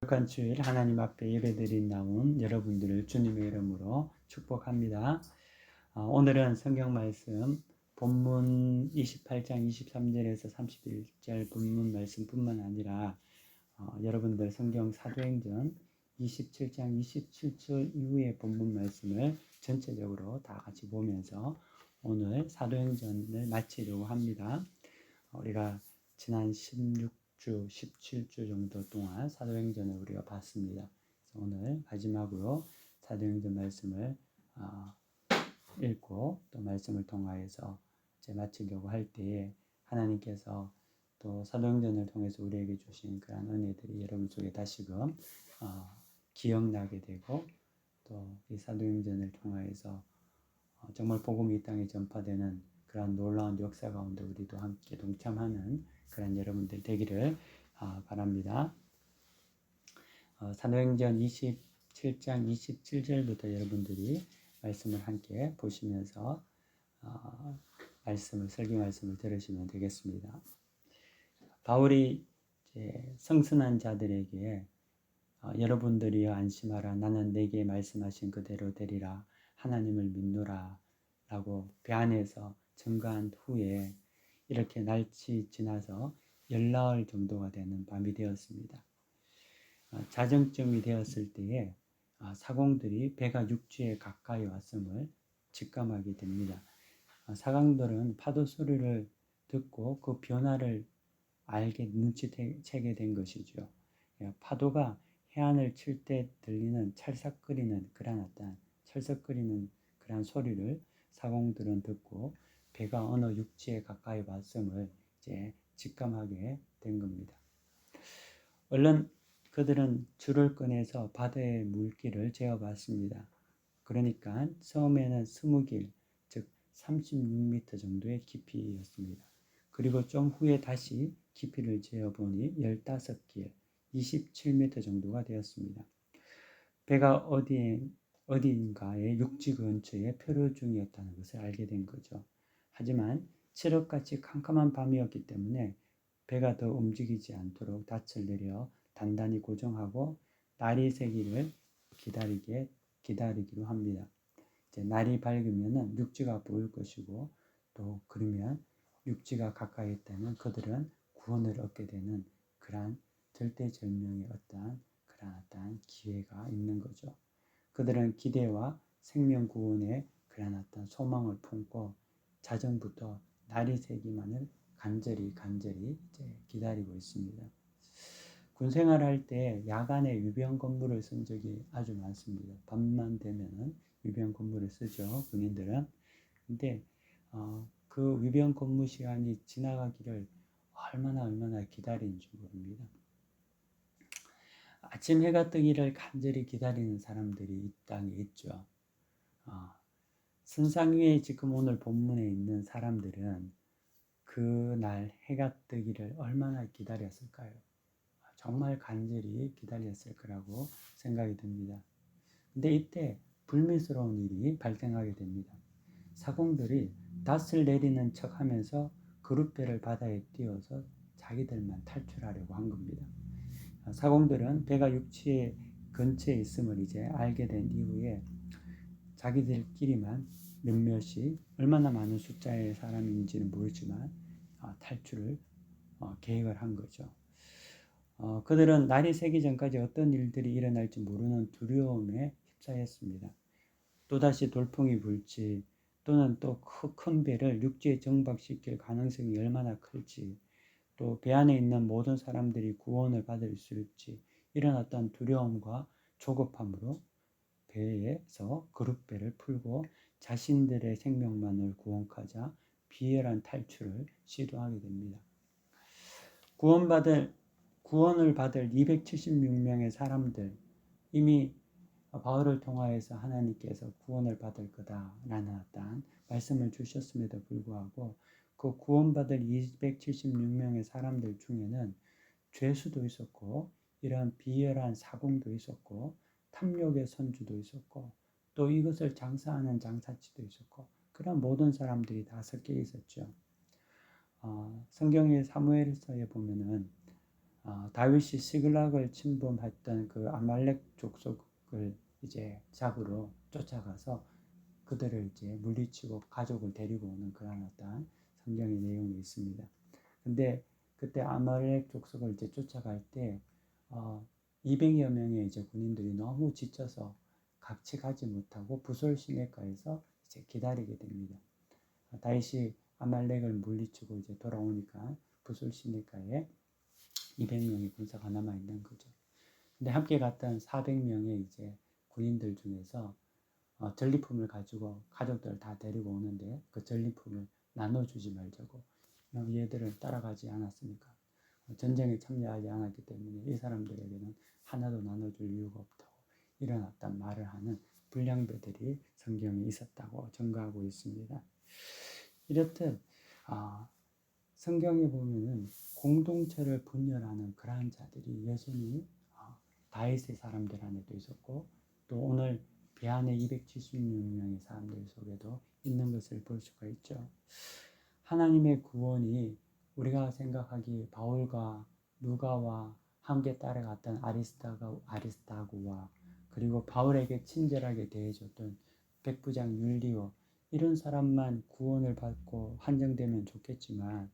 거룩한 주일 하나님 앞에 예배드린 나온 여러분들을 주님의 이름으로 축복합니다. 오늘은 성경 말씀 본문 28장 23절에서 31절 본문 말씀뿐만 아니라 여러분들 성경 사도행전 27장 27절 이후의 본문 말씀을 전체적으로 다 같이 보면서 오늘 사도행전을 마치려고 합니다. 우리가 지난 16주, 17주 정도 동안 사도행전을 우리가 봤습니다. 오늘 마지막으로 사도행전 말씀을 읽고 또 말씀을 통하여서 이제 마치려고 할 때에 하나님께서 또 사도행전을 통해서 우리에게 주신 그런 은혜들이 여러분 속에 다시금 기억나게 되고 또 이 사도행전을 통하여서 정말 복음이 이 땅에 전파되는 그런 놀라운 역사 가운데 우리도 함께 동참하는 그런 여러분들 되기를 바랍니다. 사도행전 27장 27절부터 여러분들이 말씀을 함께 보시면서 설교 말씀을 들으시면 되겠습니다. 바울이 이제 성슨한 자들에게 여러분들이여 안심하라. 나는 내게 말씀하신 그대로 되리라. 하나님을 믿노라 라고 배안해서 증거한 후에 이렇게 날치 지나서 열나흘 정도가 되는 밤이 되었습니다. 자정쯤이 되었을 때에 사공들이 배가 육지에 가까이 왔음을 직감하게 됩니다. 사공들은 파도 소리를 듣고 그 변화를 눈치채게 된 것이죠. 파도가 해안을 칠 때 들리는 찰싹거리는 그런 소리를 사공들은 듣고 배가 어느 육지에 가까이 왔음을 이제 직감하게 된 겁니다. 얼른 그들은 줄을 꺼내서 바다의 물길을 재어봤습니다. 그러니까 처음에는 20길, 즉 36m 정도의 깊이였습니다. 그리고 좀 후에 다시 깊이를 재어보니 15길, 27m 정도가 되었습니다. 배가 어디인가의 육지 근처에 표류 중이었다는 것을 알게 된 거죠. 하지만 칠흑같이 캄캄한 밤이었기 때문에 배가 더 움직이지 않도록 닻을 내려 단단히 고정하고 날이 새기를 기다리기로 합니다. 이제 날이 밝으면 육지가 보일 것이고 또 그러면 육지가 가까이 있다면 그들은 구원을 얻게 되는 그러한 절대절명의 그러한 기회가 있는 거죠. 그들은 기대와 생명 구원의 그러한 소망을 품고 자정부터 날이 새기만을 간절히 이제 기다리고 있습니다. 군 생활할 때 야간에 유병 근무를 쓴 적이 아주 많습니다. 밤만 되면은 유병 근무를 쓰죠, 군인들은. 근데 그 유병 근무 시간이 지나가기를 얼마나 기다리는지 모릅니다. 아침 해가 뜨기를 간절히 기다리는 사람들이 이 땅에 있죠. 선상 위에 지금 오늘 본문에 있는 사람들은 그날 해가 뜨기를 얼마나 기다렸을까요? 정말 간절히 기다렸을 거라고 생각이 듭니다. 근데 이때 불미스러운 일이 발생하게 됩니다. 사공들이 닻을 내리는 척 하면서 그룻배를 바다에 띄워서 자기들만 탈출하려고 한 겁니다. 사공들은 배가 육지에 근처에 있음을 이제 알게 된 이후에 자기들끼리만 몇몇이 얼마나 많은 숫자의 사람인지는 모르지만 탈출을 계획을 한 거죠. 그들은 날이 새기 전까지 어떤 일들이 일어날지 모르는 두려움에 휩싸였습니다. 또다시 돌풍이 불지 또는 또 큰 배를 육지에 정박시킬 가능성이 얼마나 클지 또 배 안에 있는 모든 사람들이 구원을 받을 수 있을지 이런 어떤 두려움과 조급함으로 배에서 그룻배를 풀고 자신들의 생명만을 구원하자 비열한 탈출을 시도하게 됩니다. 구원을 받을 276명의 사람들, 이미 바울을 통하여서 하나님께서 구원을 받을 거다라는 어떤 말씀을 주셨음에도 불구하고 그 구원받을 276명의 사람들 중에는 죄수도 있었고 이런 비열한 사공도 있었고 탐욕의 선주도 있었고 또 이것을 장사하는 장사치도 있었고 그런 모든 사람들이 다 섞여 있었죠. 성경의 사무엘서에 보면은 다윗이 시글락을 침범했던 그 아말렉 족속을 이제 잡으러 쫓아가서 그들을 이제 물리치고 가족을 데리고 오는 그런 어떤 성경의 내용이 있습니다. 근데 그때 아말렉 족속을 이제 쫓아갈 때 200여 명의 이제 군인들이 너무 지쳐서 같이 가지 못하고 부솔 시내가에서 이제 기다리게 됩니다. 다윗이 아말렉을 물리치고 이제 돌아오니까 부솔 시내가에 200명의 군사가 남아 있는 거죠. 근데 함께 갔던 400명의 이제 군인들 중에서 전리품을 가지고 가족들 다 데리고 오는데 그 전리품을 나눠주지 말자고 얘들은 따라가지 않았으니까 전쟁에 참여하지 않았기 때문에 이 사람들에게는 하나도 나눠줄 이유가 없다고 이런 어떤 말을 하는 불량배들이 성경에 있었다고 증거하고 있습니다. 이렇듯 성경에 보면은 공동체를 분열하는 그러한 자들이 여전히 다윗의 사람들 안에도 있었고 또 오늘 비안의 276명의 사람들 속에도 있는 것을 볼 수가 있죠. 하나님의 구원이 우리가 생각하기에 바울과 누가와 함께 따라갔던 아리스타고와 그리고 바울에게 친절하게 대해줬던 백부장 율리오 이런 사람만 구원을 받고 한정되면 좋겠지만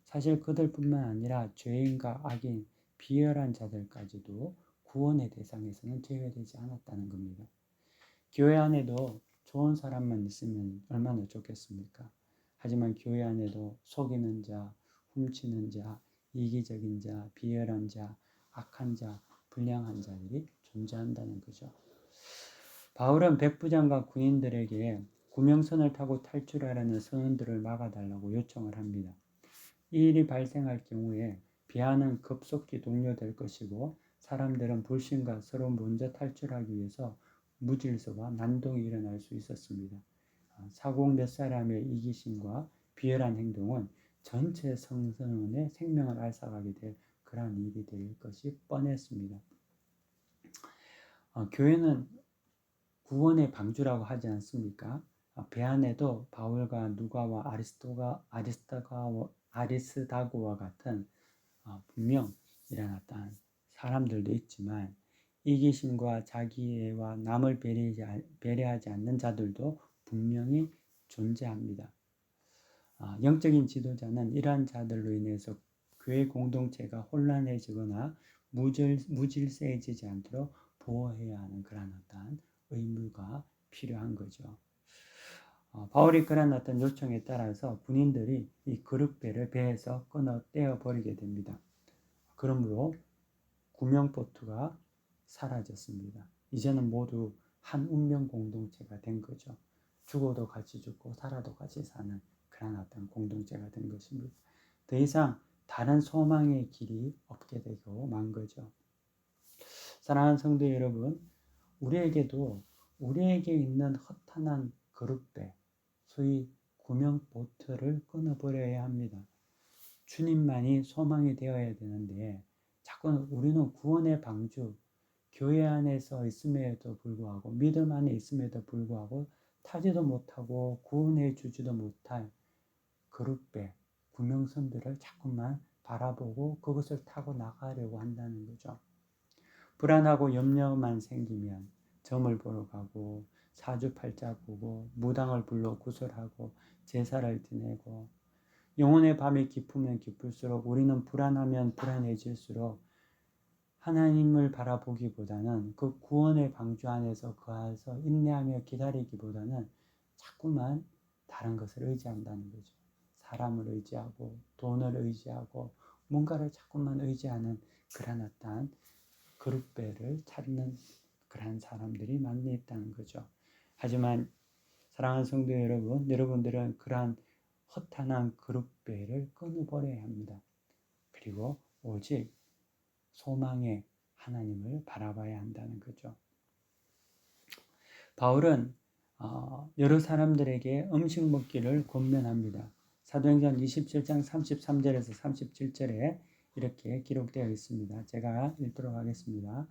사실 그들뿐만 아니라 죄인과 악인, 비열한 자들까지도 구원의 대상에서는 제외되지 않았다는 겁니다. 교회 안에도 좋은 사람만 있으면 얼마나 좋겠습니까? 하지만 교회 안에도 속이는 자, 훔치는 자, 이기적인 자, 비열한 자, 악한 자, 불량한 자들이 존재한다는 거죠. 바울은 백부장과 군인들에게 구명선을 타고 탈출하려는 선원들을 막아달라고 요청을 합니다. 이 일이 발생할 경우에 비하는 급속히 동료될 것이고 사람들은 불신과 서로 먼저 탈출하기 위해서 무질서와 난동이 일어날 수 있었습니다. 사공 몇 사람의 이기심과 비열한 행동은 전체 성선원의 생명을 앗아가게 될 그러한 일이 될 것이 뻔했습니다. 교회는 구원의 방주라고 하지 않습니까? 배 안에도 바울과 누가와 아리스다고와 같은 분명 일어났던 사람들도 있지만 이기심과 자기애와 남을 배려하지 않는 자들도 분명히 존재합니다. 영적인 지도자는 이러한 자들로 인해서 교회 공동체가 혼란해지거나 무질서해지지 않도록 보호해야 하는 그런 어떤 의무가 필요한 거죠. 바울이 그런 어떤 요청에 따라서 군인들이 이 그릇배를 배에서 끊어 떼어버리게 됩니다. 그러므로 구명보트가 사라졌습니다. 이제는 모두 한 운명 공동체가 된 거죠. 죽어도 같이 죽고 살아도 같이 사는 그런 어떤 공동체가 된 것입니다. 더 이상 다른 소망의 길이 없게 되고 만 거죠. 사랑하는 성도 여러분, 우리에게 있는 허탄한 그릇배, 소위 구명보트를 끊어버려야 합니다. 주님만이 소망이 되어야 되는데 자꾸 우리는 구원의 방주, 교회 안에서 있음에도 불구하고 믿음 안에 있음에도 불구하고 타지도 못하고 구원해 주지도 못할 그릇배, 구명선들을 자꾸만 바라보고 그것을 타고 나가려고 한다는 거죠. 불안하고 염려만 생기면 점을 보러 가고 사주팔자 보고 무당을 불러 구설하고 제사를 지내고 영혼의 밤이 깊으면 깊을수록 우리는 불안하면 불안해질수록 하나님을 바라보기보다는 그 구원의 방주 안에서 거하서 인내하며 기다리기보다는 자꾸만 다른 것을 의지한다는 거죠. 사람을 의지하고 돈을 의지하고 뭔가를 자꾸만 의지하는 그런 어떤 그릇배를 찾는 그런 사람들이 많이 있다는 거죠. 하지만 사랑하는 성도 여러분, 여러분들은 그러한 허탄한 그릇배를 끊어버려야 합니다. 그리고 오직 소망의 하나님을 바라봐야 한다는 거죠. 바울은 여러 사람들에게 음식 먹기를 권면합니다. 사도행전 27장 33절에서 37절에 이렇게 기록되어 있습니다. 제가 읽도록 하겠습니다.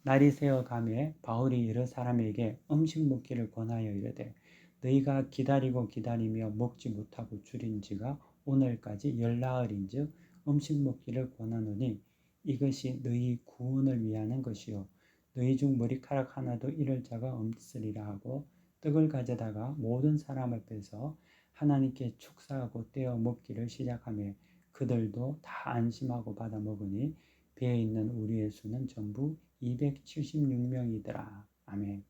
날이 새어 가매 바울이 여러 사람에게 음식 먹기를 권하여 이르되 너희가 기다리며 먹지 못하고 줄인 지가 오늘까지 열나흘인즉 음식 먹기를 권하노니 이것이 너희 구원을 위하는 것이요 너희 중 머리카락 하나도 잃을 자가 없으리라 하고 떡을 가져다가 모든 사람 앞에서 하나님께 축사하고 떼어 먹기를 시작하며 그들도 다 안심하고 받아 먹으니 배에 있는 우리의 수는 전부 276명이더라. 아멘.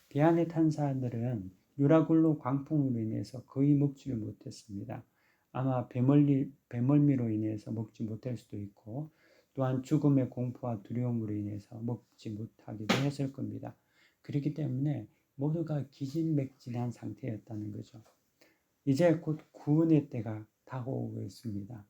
배 안에 탄 사람들은 유라굴로 광풍으로 인해서 거의 먹지를 못했습니다. 아마 배멀미로 인해서 먹지 못할 수도 있고 또한 죽음의 공포와 두려움으로 인해서 먹지 못하기도 했을 겁니다. 그렇기 때문에 모두가 기진맥진한 상태였다는 거죠. 이제 곧 구원의 때가 다가오고 있습니다.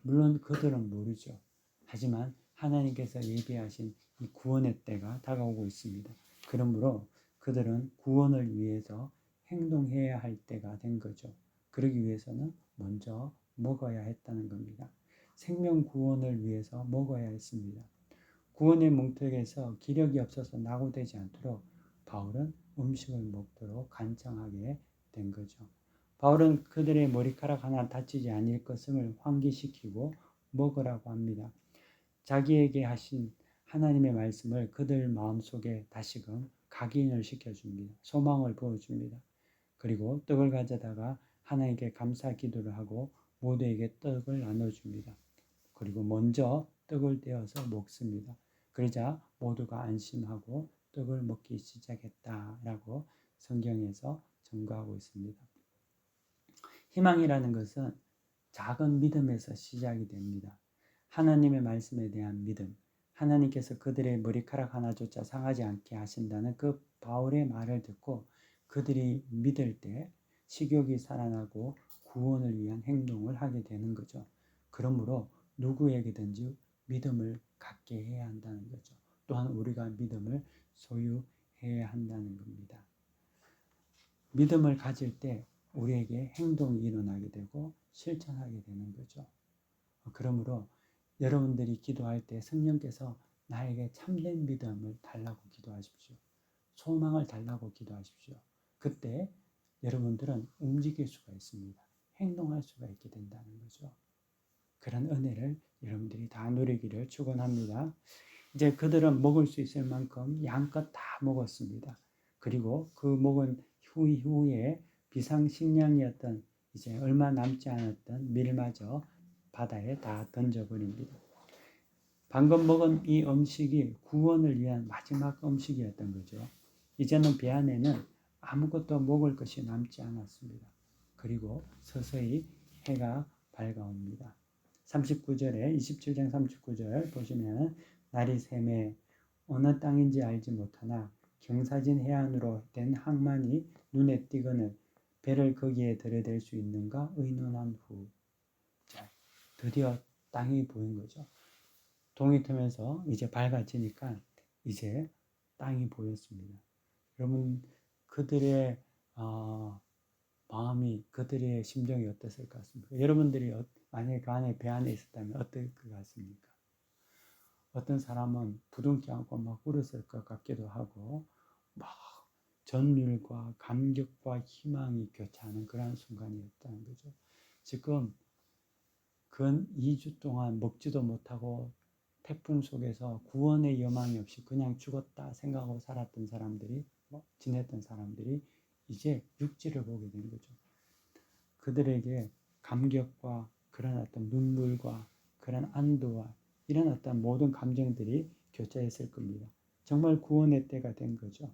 물론 그들은 모르죠. 하지만 하나님께서 예비하신 이 구원의 때가 다가오고 있습니다. 그러므로 그들은 구원을 위해서 행동해야 할 때가 된 거죠. 그러기 위해서는 먼저 먹어야 했다는 겁니다. 생명 구원을 위해서 먹어야 했습니다. 구원의 문턱에서 기력이 없어서 낙오되지 않도록 바울은 음식을 먹도록 간청하게 된 거죠. 바울은 그들의 머리카락 하나 다치지 아닐 것을 환기시키고 먹으라고 합니다. 자기에게 하신 하나님의 말씀을 그들 마음속에 다시금 각인을 시켜줍니다. 소망을 부어줍니다. 그리고 떡을 가져다가 하나님께 감사 기도를 하고 모두에게 떡을 나눠줍니다. 그리고 먼저 떡을 떼어서 먹습니다. 그러자 모두가 안심하고 떡을 먹기 시작했다라고 성경에서 증거하고 있습니다. 희망이라는 것은 작은 믿음에서 시작이 됩니다. 하나님의 말씀에 대한 믿음, 하나님께서 그들의 머리카락 하나조차 상하지 않게 하신다는 그 바울의 말을 듣고 그들이 믿을 때 식욕이 살아나고 구원을 위한 행동을 하게 되는 거죠. 그러므로 누구에게든지 믿음을 갖게 해야 한다는 거죠. 또한 우리가 믿음을 소유해야 한다는 겁니다. 믿음을 가질 때 우리에게 행동이 일어나게 되고 실천하게 되는 거죠. 그러므로 여러분들이 기도할 때 성령께서 나에게 참된 믿음을 달라고 기도하십시오. 소망을 달라고 기도하십시오. 그때 여러분들은 움직일 수가 있습니다. 행동할 수가 있게 된다는 거죠. 그런 은혜를 여러분들이 다 누리기를 축원합니다. 이제 그들은 먹을 수 있을 만큼 양껏 다 먹었습니다. 그리고 그 먹은 후에 비상식량이었던 이제 얼마 남지 않았던 밀마저 바다에 다 던져버립니다. 방금 먹은 이 음식이 구원을 위한 마지막 음식이었던 거죠. 이제는 배 안에는 아무것도 먹을 것이 남지 않았습니다. 그리고 서서히 해가 밝아옵니다. 39절에 27장 39절 보시면 날이 새매 어느 땅인지 알지 못하나 경사진 해안으로 된 항만이 눈에 띄거늘 배를 거기에 들여댈 수 있는가 의논한 후 자, 드디어 땅이 보인 거죠. 동이 트면서 이제 밝아지니까 이제 땅이 보였습니다. 여러분 그들의 마음이 그들의 심정이 어땠을 것 같습니까? 여러분들이 만약에 그 안에 배 안에 있었다면 어떨 것 같습니까? 어떤 사람은 부둥켜 안고 막 울었을 것 같기도 하고 막 전율과 감격과 희망이 교차하는 그런 순간이었다는 거죠. 지금 근 2주 동안 먹지도 못하고 태풍 속에서 구원의 여망이 없이 그냥 죽었다 생각하고 살았던 사람들이 지냈던 사람들이 이제 육지를 보게 된 거죠. 그들에게 감격과 그런 어떤 눈물과 그런 안도와 이런 어떤 모든 감정들이 교차했을 겁니다. 정말 구원의 때가 된 거죠.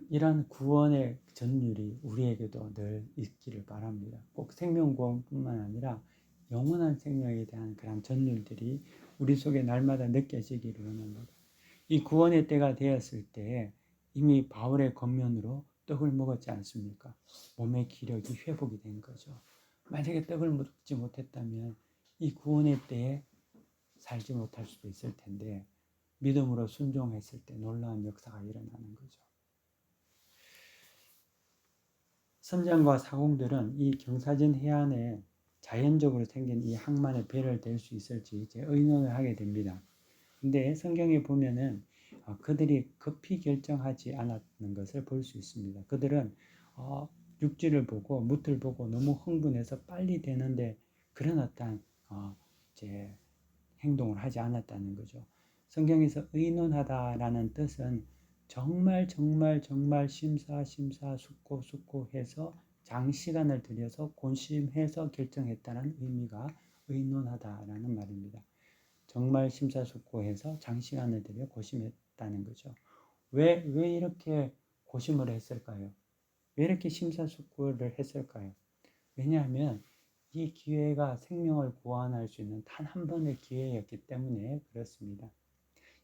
이런 구원의 전율이 우리에게도 늘 있기를 바랍니다. 꼭 생명구원뿐만 아니라 영원한 생명에 대한 그런 전율들이 우리 속에 날마다 느껴지기를 원합니다. 이 구원의 때가 되었을 때 이미 바울의 겉면으로 떡을 먹었지 않습니까? 몸의 기력이 회복이 된 거죠. 만약에 떡을 먹지 못했다면 이 구원의 때에 살지 못할 수도 있을 텐데 믿음으로 순종했을 때 놀라운 역사가 일어나는 거죠. 선장과 사공들은 이 경사진 해안에 자연적으로 생긴 이 항만에 배를 댈 수 있을지 이제 의논을 하게 됩니다. 근데 성경에 보면은 그들이 급히 결정하지 않았는 것을 볼 수 있습니다. 그들은 육지를 보고 무틀 보고 너무 흥분해서 빨리 되는데 그런 어떤 이제 행동을 하지 않았다는 거죠. 성경에서 의논하다라는 뜻은 정말 심사숙고해서 장시간을 들여서 곤심해서 결정했다는 의미가 의논하다라는 말입니다. 정말 심사숙고해서 장시간을 들여 고심했다는 거죠. 왜 이렇게 고심을 했을까요? 왜 이렇게 심사숙고를 했을까요? 왜냐하면 이 기회가 생명을 구원할 수 있는 단 한 번의 기회였기 때문에 그렇습니다.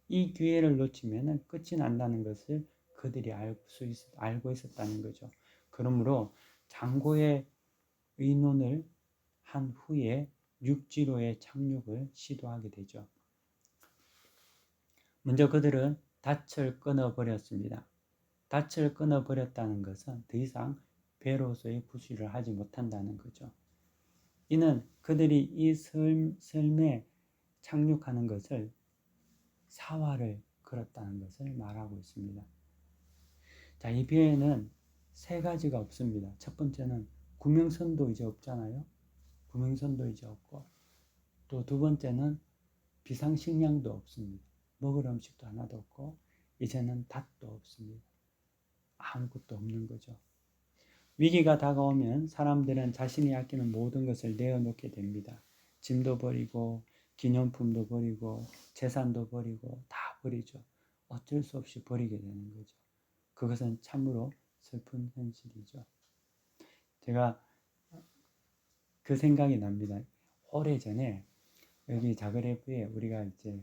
이 기회를 놓치면 끝이 난다는 것을 그들이 알고 있었다는 거죠. 그러므로 장고의 의논을 한 후에 육지로의 착륙을 시도하게 되죠. 먼저 그들은 닻을 끊어버렸습니다. 닻을 끊어버렸다는 것은 더 이상 배로서의 구실을 하지 못한다는 거죠. 이는 그들이 이 삶에 착륙하는 것을 사활을 걸었다는 것을 말하고 있습니다. 자, 이 배에는 세 가지가 없습니다. 첫 번째는 구명선도 이제 없잖아요. 구명선도 이제 없고, 또 두 번째는 비상식량도 없습니다. 먹을 음식도 하나도 없고, 이제는 닷도 없습니다. 아무것도 없는 거죠. 위기가 다가오면 사람들은 자신이 아끼는 모든 것을 내어놓게 됩니다. 짐도 버리고 기념품도 버리고 재산도 버리고 다 버리죠. 어쩔 수 없이 버리게 되는 거죠. 그것은 참으로 슬픈 현실이죠. 제가 그 생각이 납니다. 오래전에 여기 자그레브에 우리가 이제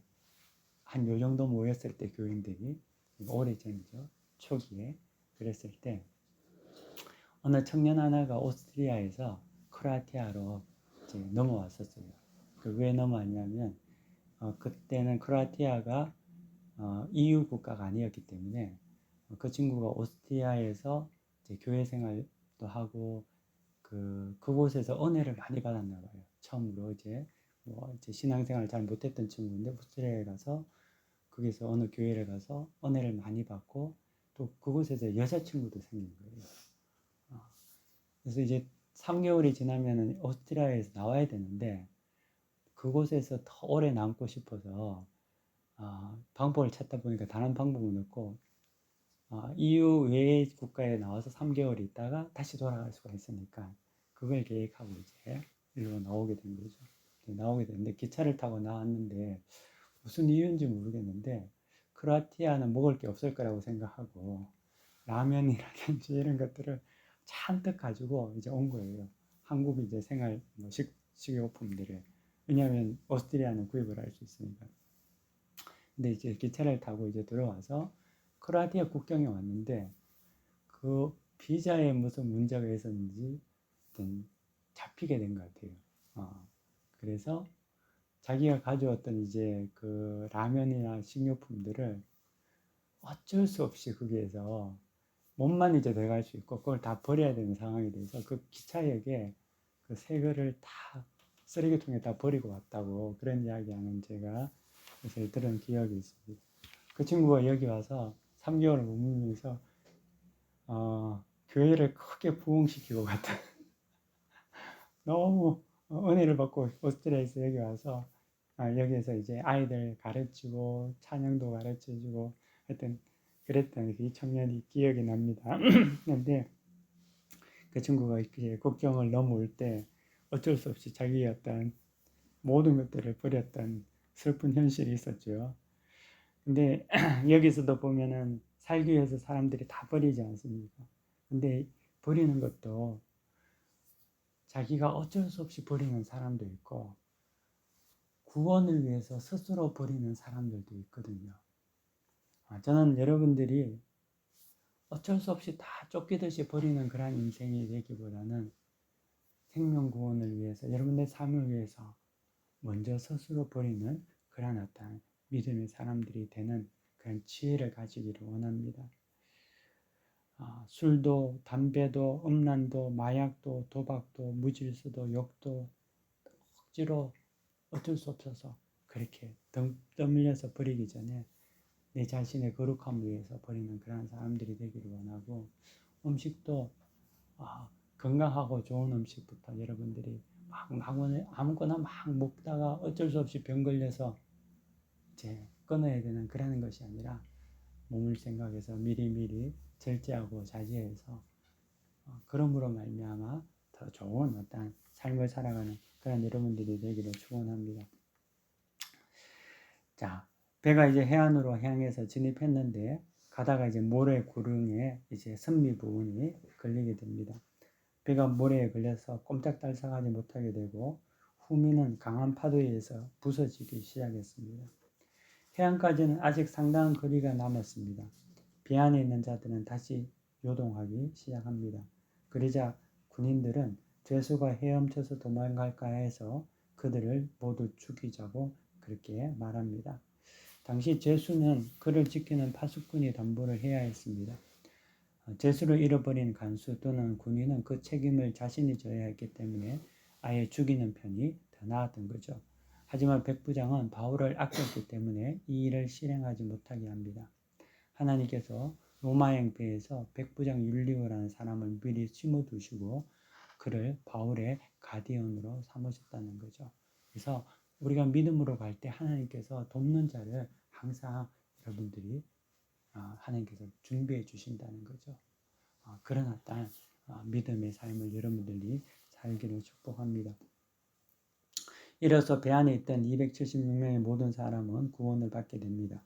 한 요 정도 모였을 때 교인들이 오래전이죠. 초기에 그랬을 때 어느 청년 하나가 오스트리아에서 크로아티아로 이제 넘어왔었어요. 왜 넘어왔냐면 그때는 크로아티아가 EU 국가가 아니었기 때문에 그 친구가 오스트리아에서 이제 교회 생활도 하고 그곳에서 은혜를 많이 받았나 봐요. 처음으로 이제 이제 신앙생활을 잘 못했던 친구인데 오스트리아에 가서 거기서 어느 교회를 가서 은혜를 많이 받고 또 그곳에서 여자친구도 생긴 거예요. 그래서 이제 3개월이 지나면은 오스트리아에서 나와야 되는데 그곳에서 더 오래 남고 싶어서 방법을 찾다 보니까 다른 방법은 없고 EU 외의 국가에 나와서 3개월 있다가 다시 돌아갈 수가 있으니까 그걸 계획하고 이제 일로 나오게 된 거죠. 나오게 됐는데 기차를 타고 나왔는데 무슨 이유인지 모르겠는데 크로아티아는 먹을 게 없을 거라고 생각하고 라면이라든지 이런 것들을 잔뜩 가지고 이제 온 거예요. 한국 이제 생활 식료품들을. 왜냐하면 오스트리아는 구입을 할 수 있으니까. 근데 이제 기차를 타고 이제 들어와서 크로아티아 국경에 왔는데 그 비자에 무슨 문제가 있었는지 잡히게 된 것 같아요. 그래서 자기가 가져왔던 이제 그 라면이나 식료품들을 어쩔 수 없이 거기에서 몸만 이제 들어갈 수 있고 그걸 다 버려야 되는 상황이 돼서 그 기차역에 그 새 거를 다 쓰레기통에 다 버리고 왔다고 그런 이야기하는 제가 그래서 들은 기억이 있습니다. 그 친구가 여기 와서 3개월을 머물면서 교회를 크게 부흥시키고 갔다. 너무 은혜를 받고 오스트리아에서 여기 와서 여기에서 이제 아이들 가르치고 찬양도 가르쳐주고 하여튼 그랬던 그 청년이 기억이 납니다. 그런데 그 친구가 이렇게 국경을 넘어올 때 어쩔 수 없이 자기의 어떤 모든 것들을 버렸던 슬픈 현실이 있었죠. 근데 여기서도 보면은 살기 위해서 사람들이 다 버리지 않습니까? 근데 버리는 것도 자기가 어쩔 수 없이 버리는 사람도 있고 구원을 위해서 스스로 버리는 사람들도 있거든요. 저는 여러분들이 어쩔 수 없이 다 쫓기듯이 버리는 그런 인생이 되기보다는 생명 구원을 위해서 여러분의 삶을 위해서 먼저 스스로 버리는 그런 어떤 믿음의 사람들이 되는 그런 지혜를 가지기를 원합니다. 술도 담배도 음란도 마약도 도박도 무질서도 욕도 억지로 어쩔 수 없어서 그렇게 떠밀려서 버리기 전에 내 자신의 거룩함을 위해서 버리는 그런 사람들이 되기를 원하고 음식도 건강하고 좋은 음식부터 여러분들이 아무거나 막 먹다가 어쩔 수 없이 병 걸려서 이제 끊어야 되는 그러는 것이 아니라 몸을 생각해서 미리미리 절제하고 자제해서 그러므로 말미암아 더 좋은 어떤 삶을 살아가는 그런 여러분들이 되기를 축원합니다. 자, 배가 이제 해안으로 향해서 진입했는데 가다가 이제 모래 구릉에 이제 선미 부분이 걸리게 됩니다. 배가 모래에 걸려서 꼼짝달싹하지 못하게 되고 후미는 강한 파도에 의해서 부서지기 시작했습니다. 해안까지는 아직 상당한 거리가 남았습니다. 배 안에 있는 자들은 다시 요동하기 시작합니다. 그러자 군인들은 죄수가 헤엄쳐서 도망갈까 해서 그들을 모두 죽이자고 그렇게 말합니다. 당시 죄수는 그를 지키는 파수꾼이 담보를 해야 했습니다. 죄수를 잃어버린 간수 또는 군인은 그 책임을 자신이 져야 했기 때문에 아예 죽이는 편이 더 나았던 거죠. 하지만 백부장은 바울을 아꼈기 때문에 이 일을 실행하지 못하게 합니다. 하나님께서 로마행 배에서 백부장 율리오라는 사람을 미리 심어두시고 그를 바울의 가디언으로 삼으셨다는 거죠. 그래서 우리가 믿음으로 갈 때 하나님께서 돕는 자를 항상 여러분들이 하나님께서 준비해 주신다는 거죠. 그런 어떤 믿음의 삶을 여러분들이 살기를 축복합니다. 이로써 배 안에 있던 276명의 모든 사람은 구원을 받게 됩니다.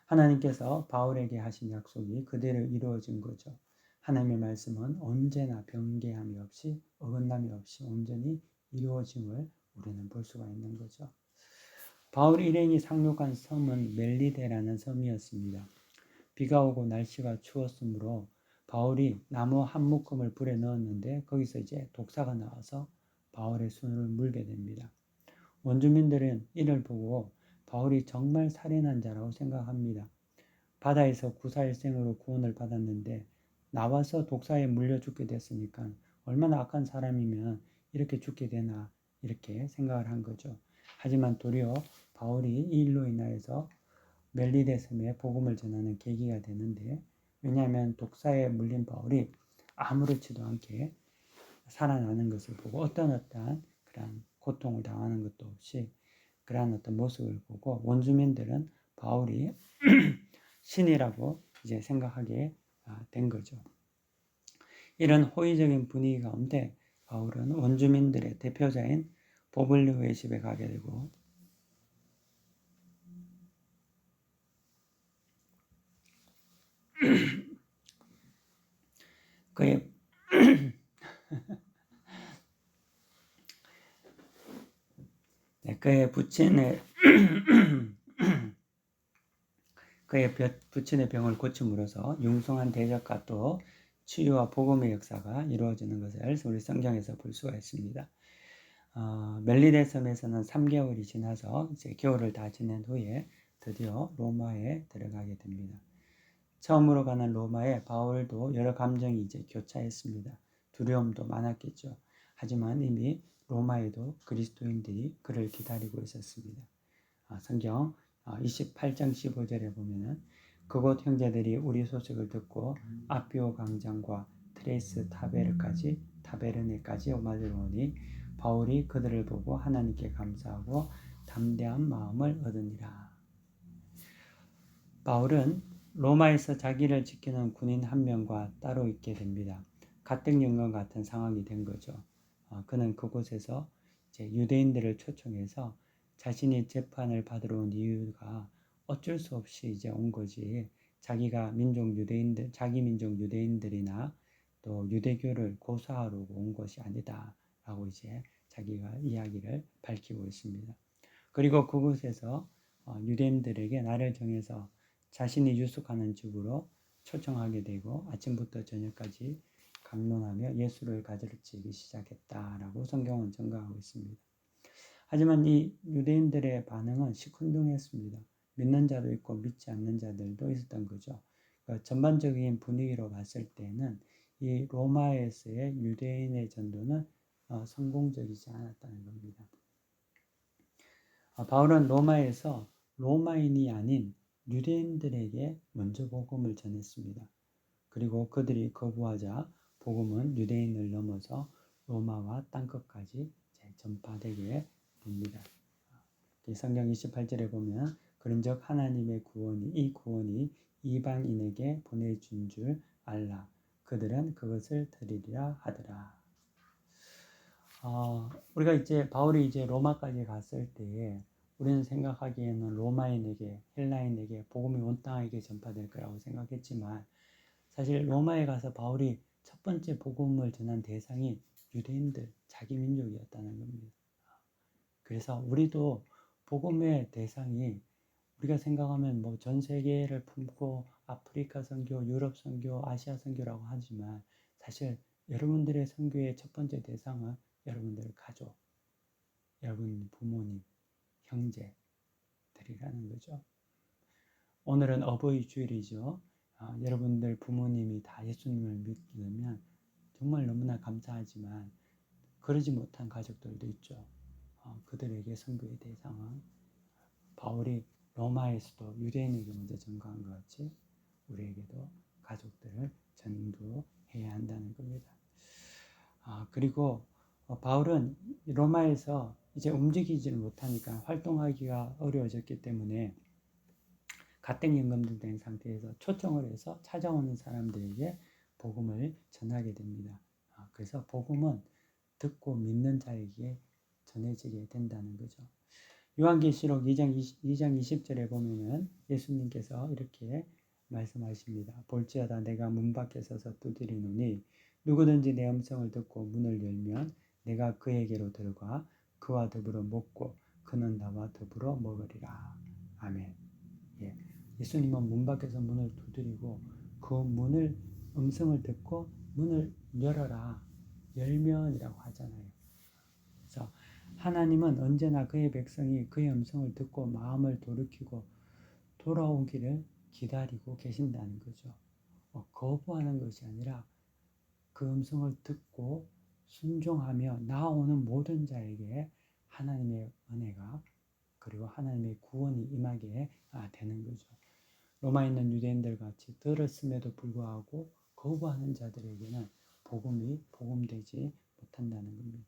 하나님께서 바울에게 하신 약속이 그대로 이루어진 거죠. 하나님의 말씀은 언제나 변개함이 없이 어긋남이 없이 온전히 이루어짐을 우리는 볼 수가 있는 거죠. 바울 일행이 상륙한 섬은 멜리데라는 섬이었습니다. 비가 오고 날씨가 추웠으므로 바울이 나무 한 묶음을 불에 넣었는데 거기서 이제 독사가 나와서 바울의 손을 물게 됩니다. 원주민들은 이를 보고 바울이 정말 살인한 자라고 생각합니다. 바다에서 구사일생으로 구원을 받았는데 나와서 독사에 물려 죽게 됐으니까 얼마나 악한 사람이면 이렇게 죽게 되나 이렇게 생각을 한 거죠. 하지만 도리어 바울이 이 일로 인하여서 멜리데 섬에 복음을 전하는 계기가 되는데 왜냐하면 독사에 물린 바울이 아무렇지도 않게 살아나는 것을 보고 어떤 그런 고통을 당하는 것도 없이 그러한 어떤 모습을 보고 원주민들은 바울이 신이라고 이제 생각하게 된 거죠. 이런 호의적인 분위기 가운데 바울은 원주민들의 대표자인 보블리오의 집에 가게 되고 그의 그의 부친의 부친의 병을 고침으로써 융성한 대적과 또 치유와 복음의 역사가 이루어지는 것을 우리 성경에서 볼 수가 있습니다. 멜리데 섬에서는 3개월이 지나서 이제 겨울을 다 지낸 후에 드디어 로마에 들어가게 됩니다. 처음으로 가는 로마에 바울도 여러 감정이 이제 교차했습니다. 두려움도 많았겠죠. 하지만 이미 로마에도 그리스도인들이 그를 기다리고 있었습니다. 성경 28장 15절에 보면은 그곳 형제들이 우리 소식을 듣고 아피오 광장과 트레이스 타베르네까지 오마들어오니 바울이 그들을 보고 하나님께 감사하고 담대한 마음을 얻으니라. 바울은 로마에서 자기를 지키는 군인 한 명과 따로 있게 됩니다. 가택연금 같은 상황이 된 거죠. 그는 그곳에서 이제 유대인들을 초청해서 자신이 재판을 받으러 온 이유가 어쩔 수 없이 이제 온 거지. 자기가 자기 민족 유대인들이나 또 유대교를 고소하러 온 것이 아니다라고 이제 자기가 이야기를 밝히고 있습니다. 그리고 그곳에서 유대인들에게 날을 정해서 자신이 유숙하는 집으로 초청하게 되고 아침부터 저녁까지 강론하며 예수를 가르치기 시작했다라고 성경은 증거하고 있습니다. 하지만 이 유대인들의 반응은 시큰둥했습니다. 믿는 자도 있고 믿지 않는 자들도 있었던 거죠. 그러니까 전반적인 분위기로 봤을 때는 이 로마에서의 유대인의 전도는 성공적이지 않았다는 겁니다. 바울은 로마에서 로마인이 아닌 유대인들에게 먼저 복음을 전했습니다. 그리고 그들이 거부하자 복음은 유대인을 넘어서 로마와 땅끝까지 전파되게 됩니다. 성경 28절에 보면 그런즉 하나님의 이 구원이 이방인에게 보내준 줄 알라. 그들은 그것을 들으리라 하더라. 우리가 이제 바울이 이제 로마까지 갔을 때 우리는 생각하기에는 로마인에게 헬라인에게 복음이 온 땅에게 전파될 거라고 생각했지만 사실 로마에 가서 바울이 첫 번째 복음을 전한 대상이 유대인들, 자기 민족이었다는 겁니다. 그래서 우리도 복음의 대상이 우리가 생각하면 뭐 전 세계를 품고 아프리카 선교, 유럽 선교, 아시아 선교라고 하지만 사실 여러분들의 선교의 첫 번째 대상은 여러분들의 가족, 여러분 부모님, 형제들이라는 거죠. 오늘은 어버이 주일이죠. 여러분들 부모님이 다 예수님을 믿으면 정말 너무나 감사하지만 그러지 못한 가족들도 있죠. 그들에게 선교의 대상은 바울이 로마에서도 유대인에게 먼저 전가한 것 같이 우리에게도 가족들을 전도해야 한다는 겁니다. 그리고 바울은 로마에서 이제 움직이지를 못하니까 활동하기가 어려워졌기 때문에 가택연금된 상태에서 초청을 해서 찾아오는 사람들에게 복음을 전하게 됩니다. 그래서 복음은 듣고 믿는 자에게 전해지게 된다는 거죠. 요한계시록 2장 20절에 보면은 예수님께서 이렇게 말씀하십니다. 볼지어다 내가 문 밖에 서서 두드리노니 누구든지 내 음성을 듣고 문을 열면 내가 그에게로 들어가 그와 더불어 먹고 그는 나와 더불어 먹으리라. 아멘. 예. 예수님은 문 밖에서 문을 두드리고 그 문을 음성을 듣고 문을 열어라. 열면이라고 하잖아요. 그래서 하나님은 언제나 그의 백성이 그의 음성을 듣고 마음을 돌이키고 돌아오기를 기다리고 계신다는 거죠. 거부하는 것이 아니라 그 음성을 듣고 순종하며 나아오는 모든 자에게 하나님의 은혜가 그리고 하나님의 구원이 임하게 되는 거죠. 로마에 있는 유대인들 같이 들었음에도 불구하고 거부하는 자들에게는 복음이 복음되지 못한다는 겁니다.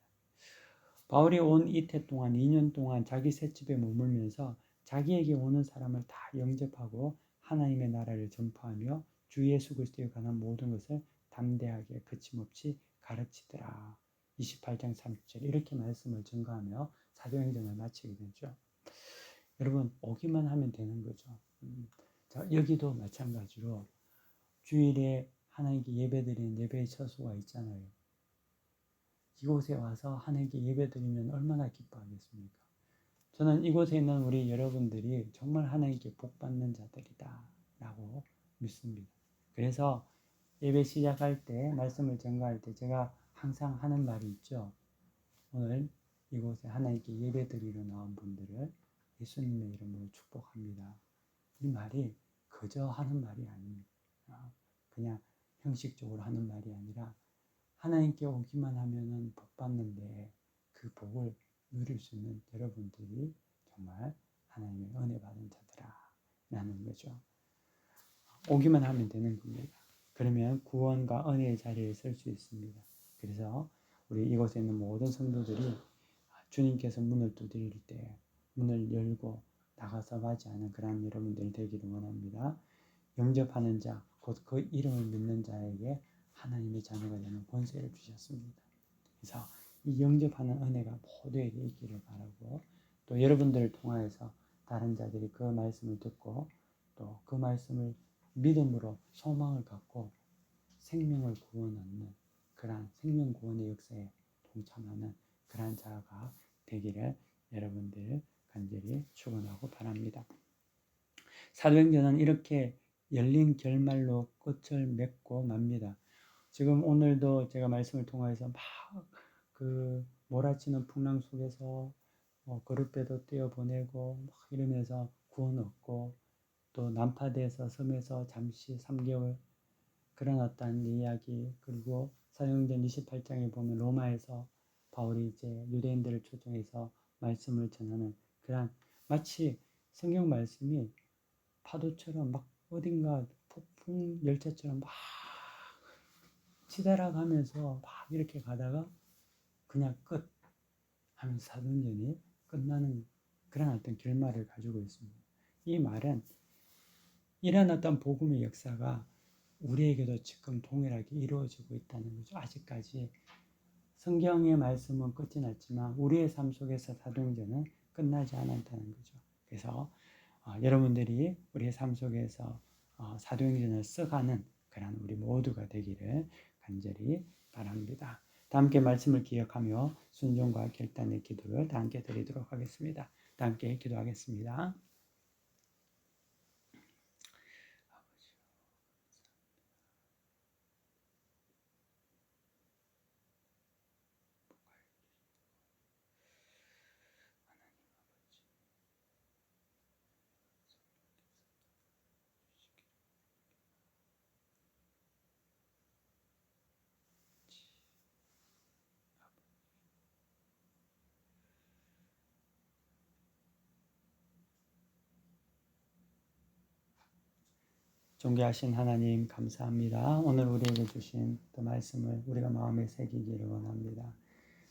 바울이 온 이태 동안 2년 동안 자기 셋집에 머물면서 자기에게 오는 사람을 다 영접하고 하나님의 나라를 전파하며 주 예수 그리스도에 관한 모든 것을 담대하게 거침없이 가르치더라. 28장 30절 이렇게 말씀을 증거하며 사도행전을 마치게 되죠. 여러분 오기만 하면 되는 거죠. 자, 여기도 마찬가지로 주일에 하나님께 예배드리는 예배의 처소가 있잖아요. 이곳에 와서 하나님께 예배드리면 얼마나 기뻐하겠습니까? 저는 이곳에 있는 우리 여러분들이 정말 하나님께 복받는 자들이다 라고 믿습니다. 그래서 예배 시작할 때 말씀을 전가할 때 제가 항상 하는 말이 있죠. 오늘 이곳에 하나님께 예배드리러 나온 분들을 예수님의 이름으로 축복합니다. 이 말이 그저 하는 말이 아닙니다. 그냥 형식적으로 하는 말이 아니라 하나님께 오기만 하면은 복 받는데 그 복을 누릴 수 있는 여러분들이 정말 하나님의 은혜 받은 자들아라는 거죠. 오기만 하면 되는 겁니다. 그러면 구원과 은혜의 자리에 설 수 있습니다. 그래서 우리 이곳에 있는 모든 성도들이 주님께서 문을 두드릴 때 문을 열고 나가서 맞이하는 그런 여러분들이 되기를 원합니다. 영접하는 자, 곧 그 이름을 믿는 자에게 하나님의 자녀가 되는 권세를 주셨습니다. 그래서 이 영접하는 은혜가 모두에게 있기를 바라고 또 여러분들을 통하여서 다른 자들이 그 말씀을 듣고 또 그 말씀을 믿음으로 소망을 갖고 생명을 구원하는 그러한 생명 구원의 역사에 동참하는 그러한 자가 되기를 여러분들 간절히 축원하고 바랍니다. 사도행전은 이렇게 열린 결말로 끝을 맺고 맙니다. 지금 오늘도 제가 말씀을 통해서 막 그 몰아치는 풍랑 속에서 그릇배도 떼어보내고 막 이러면서 구원 얻고 또 난파돼서 섬에서 잠시 3개월 그런 어떤 이야기 그리고 사도행전 28장에 보면 로마에서 바울이 이제 유대인들을 초청해서 말씀을 전하는 그런 마치 성경 말씀이 파도처럼 막 어딘가 폭풍 열차처럼 막 치달아 가면서 막 이렇게 가다가 그냥 끝. 하면서 사도행전이 끝나는 그런 어떤 결말을 가지고 있습니다. 이 말은 이런 어떤 복음의 역사가 우리에게도 지금 동일하게 이루어지고 있다는 거죠. 아직까지 성경의 말씀은 끝이 났지만 우리의 삶 속에서 사도행전은 끝나지 않았다는 거죠. 그래서 여러분들이 우리의 삶 속에서 사도행전을 써가는 그런 우리 모두가 되기를 간절히 바랍니다. 다 함께 말씀을 기억하며 순종과 결단의 기도를 다 함께 드리도록 하겠습니다. 다 함께 기도하겠습니다. 존귀하신 하나님 감사합니다. 오늘 우리에게 주신 그 말씀을 우리가 마음에 새기기를 원합니다.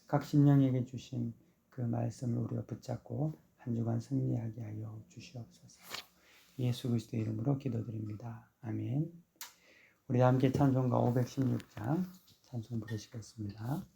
각 심령에게 주신 그 말씀을 우리가 붙잡고 한 주간 승리하게 하여 주시옵소서. 예수 그리스도의 이름으로 기도드립니다. 아멘. 우리 함께 찬송가 516장 찬송 부르시겠습니다.